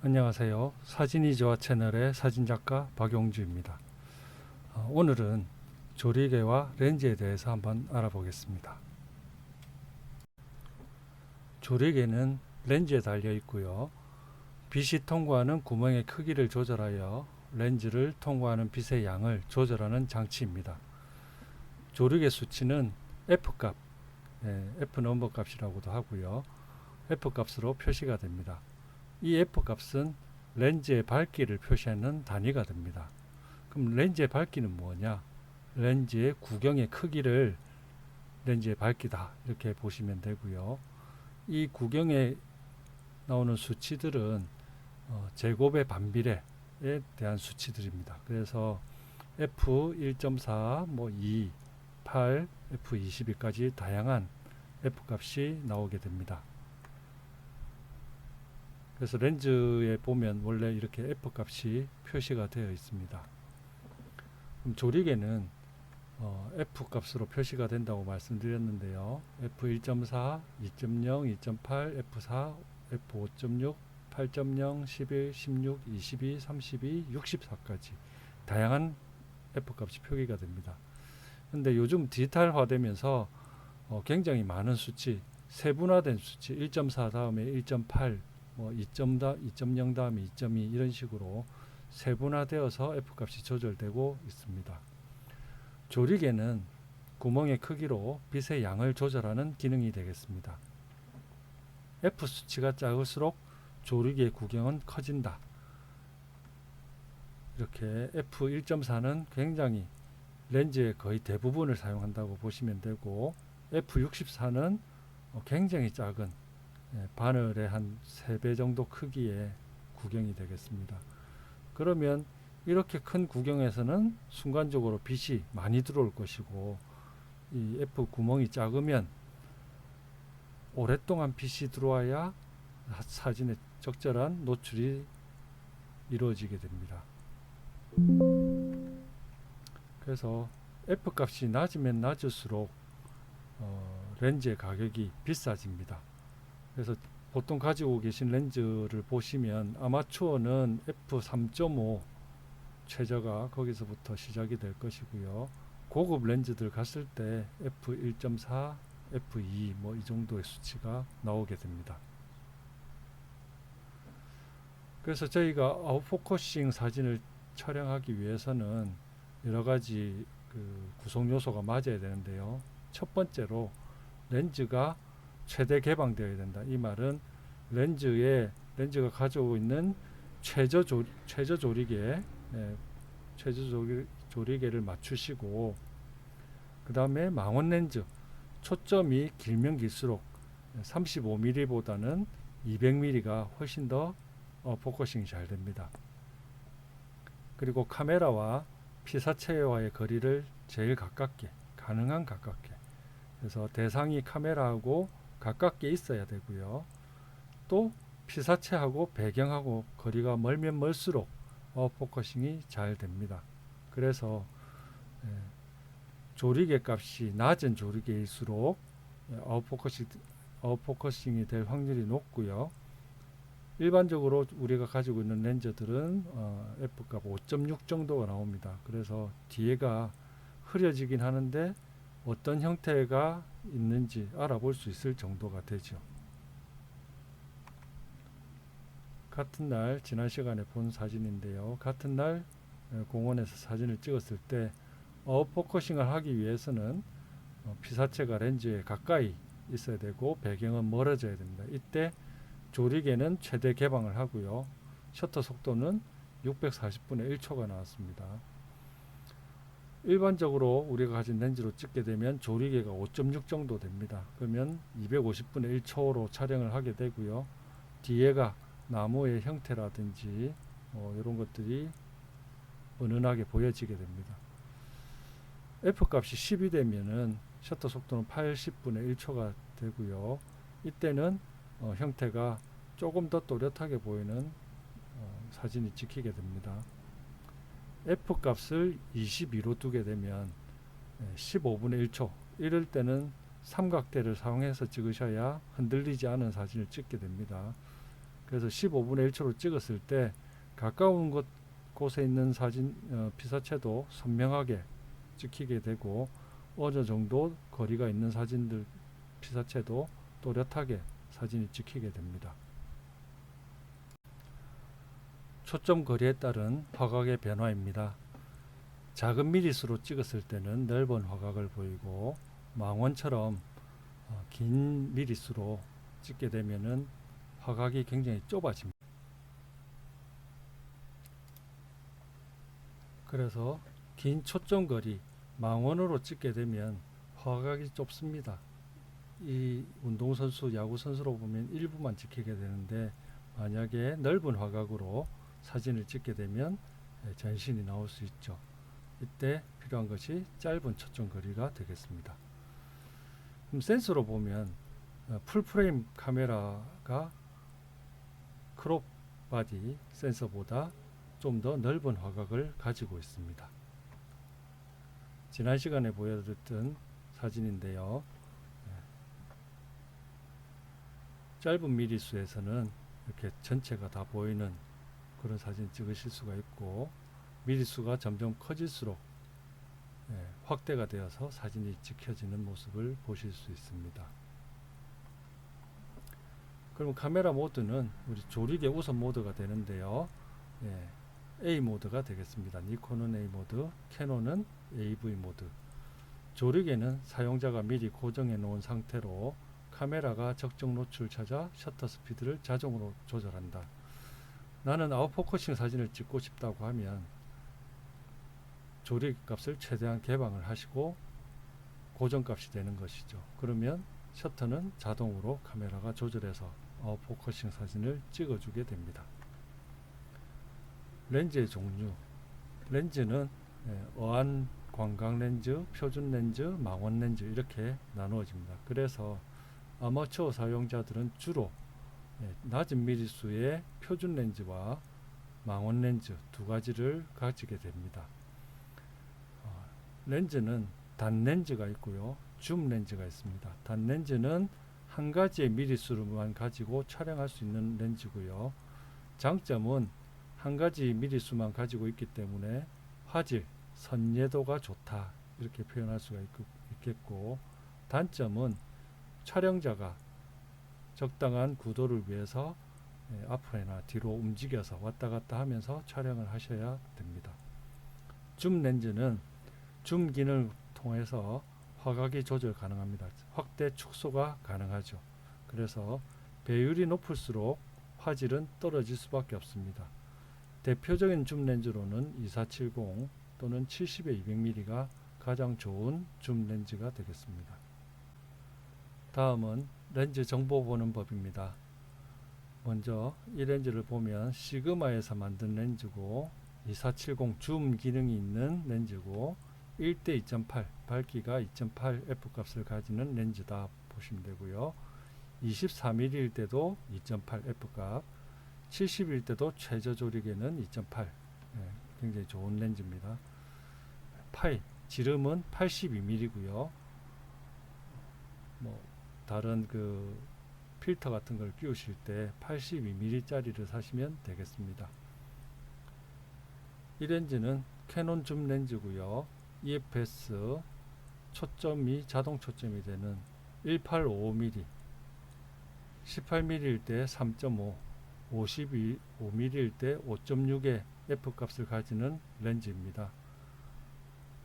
안녕하세요. 사진이좋아 채널의 사진작가 박용주입니다. 오늘은 조리개와 렌즈에 대해서 한번 알아보겠습니다. 조리개는 렌즈에 달려 있고요. 빛이 통과하는 구멍의 크기를 조절하여 렌즈를 통과하는 빛의 양을 조절하는 장치입니다. 조리개 수치는 F값, F 넘버 값이라고도 하고요. F값으로 표시가 됩니다. 이 F값은 렌즈의 밝기를 표시하는 단위가 됩니다. 그럼 렌즈의 밝기는 뭐냐? 렌즈의 구경의 크기를 렌즈의 밝기다 이렇게 보시면 되고요. 이 구경에 나오는 수치들은 제곱의 반비례에 대한 수치들입니다. 그래서 F1.4, 2, 8, F22까지 다양한 F값이 나오게 됩니다. 그래서 렌즈에 보면 원래 이렇게 F값이 표시가 되어 있습니다. 그럼 조리개는 F값으로 표시가 된다고 말씀드렸는데요. F1.4, 2.0, 2.8, F4, F5.6, 8.0, 11, 16, 22, 32, 64까지 다양한 F값이 표기가 됩니다. 근데 요즘 디지털화되면서 굉장히 많은 수치, 세분화된 수치, 1.4 다음에 1.8, 2.0 다음에 2.2 이런 식으로 세분화되어서 F값이 조절되고 있습니다. 조리개는 구멍의 크기로 빛의 양을 조절하는 기능이 되겠습니다. F 수치가 작을수록 조리개 구경은 커진다. 이렇게 F1.4는 굉장히 렌즈의 거의 대부분을 사용한다고 보시면 되고, F64는 굉장히 작은 바늘의 한 3배 정도 크기의 구경이 되겠습니다. 그러면 이렇게 큰 구경에서는 순간적으로 빛이 많이 들어올 것이고, 이 F 구멍이 작으면 오랫동안 빛이 들어와야 사진의 적절한 노출이 이루어지게 됩니다. 그래서 F 값이 낮으면 낮을수록 렌즈의 가격이 비싸집니다. 그래서 보통 가지고 계신 렌즈를 보시면 아마추어는 F3.5 최저가 거기서부터 시작이 될 것이고요. 고급 렌즈들 갔을 때 F1.4, F2 이 정도의 수치가 나오게 됩니다. 그래서 저희가 아웃포커싱 사진을 촬영하기 위해서는 여러 가지 구성 요소가 맞아야 되는데요. 첫 번째로 렌즈가 최대 개방되어야 된다. 이 말은 렌즈가 가지고 있는 최저 조리개, 조리개를 맞추시고, 그 다음에 망원 렌즈, 초점이 길면 길수록 35mm보다는 200mm가 훨씬 더 포커싱이 잘 됩니다. 그리고 카메라와 피사체와의 거리를 제일 가깝게, 가능한 가깝게. 그래서 대상이 카메라하고 가깝게 있어야 되고요. 또 피사체하고 배경하고 거리가 멀면 멀수록 포커싱이 잘 됩니다. 그래서 조리개 값이 낮은 조리개일수록 아웃포커싱이 될 확률이 높고요. 일반적으로 우리가 가지고 있는 렌즈들은 F값 5.6 정도가 나옵니다. 그래서 뒤에가 흐려지긴 하는데 어떤 형태가 있는지 알아볼 수 있을 정도가 되죠. 같은 날 지난 시간에 본 사진인데요. 같은 날 공원에서 사진을 찍었을 때 아웃포커싱을 하기 위해서는 피사체가 렌즈에 가까이 있어야 되고 배경은 멀어져야 됩니다. 이때 조리개는 최대 개방을 하고요. 셔터 속도는 640분의 1초가 나왔습니다. 일반적으로 우리가 가진 렌즈로 찍게 되면 조리개가 5.6 정도 됩니다. 그러면 250분의 1초로 촬영을 하게 되고요. 뒤에가 나무의 형태라든지 이런 것들이 은은하게 보여지게 됩니다. F값이 10이 되면은 셔터 속도는 80분의 1초가 되고요. 이때는 형태가 조금 더 또렷하게 보이는 사진이 찍히게 됩니다. F값을 22로 두게 되면 15분의 1초, 이럴 때는 삼각대를 사용해서 찍으셔야 흔들리지 않은 사진을 찍게 됩니다. 그래서 15분의 1초로 찍었을 때 가까운 곳에 있는 사진 피사체도 선명하게 찍히게 되고, 어느 정도 거리가 있는 사진들 피사체도 또렷하게 사진이 찍히게 됩니다. 초점 거리에 따른 화각의 변화입니다. 작은 미리수로 찍었을 때는 넓은 화각을 보이고, 망원처럼 긴 미리수로 찍게 되면은 화각이 굉장히 좁아집니다. 그래서 긴 초점 거리 망원으로 찍게 되면 화각이 좁습니다. 이 운동선수, 야구선수로 보면 일부만 찍히게 되는데, 만약에 넓은 화각으로 사진을 찍게 되면 전신이 나올 수 있죠. 이때 필요한 것이 짧은 초점 거리가 되겠습니다. 그럼 센서로 보면 풀프레임 카메라가 크롭 바디 센서보다 좀 더 넓은 화각을 가지고 있습니다. 지난 시간에 보여드렸던 사진인데요. 짧은 미리수에서는 이렇게 전체가 다 보이는 그런 사진 찍으실 수가 있고, 미리수가 점점 커질수록 확대가 되어서 사진이 찍혀지는 모습을 보실 수 있습니다. 그럼 카메라 모드는 우리 조리개 우선 모드가 되는데요. A 모드가 되겠습니다. 니콘은 A 모드, 캐논은 AV 모드. 조리개는 사용자가 미리 고정해 놓은 상태로 카메라가 적정 노출을 찾아 셔터 스피드를 자동으로 조절한다. 나는 아웃포커싱 사진을 찍고 싶다고 하면 조리개 값을 최대한 개방을 하시고 고정값이 되는 것이죠. 그러면 셔터는 자동으로 카메라가 조절해서 아웃포커싱 사진을 찍어주게 됩니다. 렌즈의 종류. 렌즈는 어안 광각 렌즈, 표준 렌즈, 망원 렌즈 이렇게 나누어집니다. 그래서 아마추어 사용자들은 주로 낮은 미리수의 표준 렌즈와 망원 렌즈 두 가지를 가지게 됩니다. 렌즈는 단 렌즈가 있고요, 줌 렌즈가 있습니다. 단 렌즈는 한 가지의 미리수만 가지고 촬영할 수 있는 렌즈고요. 장점은 한 가지 미리수만 가지고 있기 때문에 화질, 선예도가 좋다 이렇게 표현할 수가 있겠고, 단점은 촬영자가 적당한 구도를 위해서 앞으로나 뒤로 움직여서 왔다 갔다 하면서 촬영을 하셔야 됩니다. 줌 렌즈는 줌 기능을 통해서 화각이 조절 가능합니다. 확대 축소가 가능하죠. 그래서 배율이 높을수록 화질은 떨어질 수밖에 없습니다. 대표적인 줌 렌즈로는 2470 또는 70-200mm가 가장 좋은 줌 렌즈가 되겠습니다. 다음은 렌즈 정보 보는 법입니다. 먼저 이 렌즈를 보면 시그마에서 만든 렌즈고 2470 줌 기능이 있는 렌즈고 1대 2.8 밝기가 2.8 F값을 가지는 렌즈다 보시면 되고요. 24mm일 때도 2.8 F값, 70일 때도 최저 조리개는 2.8, 굉장히 좋은 렌즈입니다. 파이 지름은 82mm고요. 다른 필터 같은 걸 끼우실 때 82mm 짜리를 사시면 되겠습니다. 이 렌즈는 캐논 줌 렌즈고요. EFS 초점이 자동 초점이 되는 1855mm, 18mm일 때 3.5, 55mm일 때 5.6의 F값을 가지는 렌즈입니다.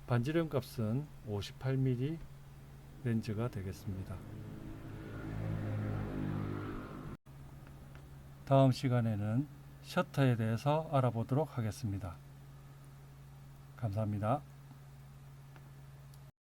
반지름 값은 58mm 렌즈가 되겠습니다. 다음 시간에는 셔터에 대해서 알아보도록 하겠습니다. 감사합니다.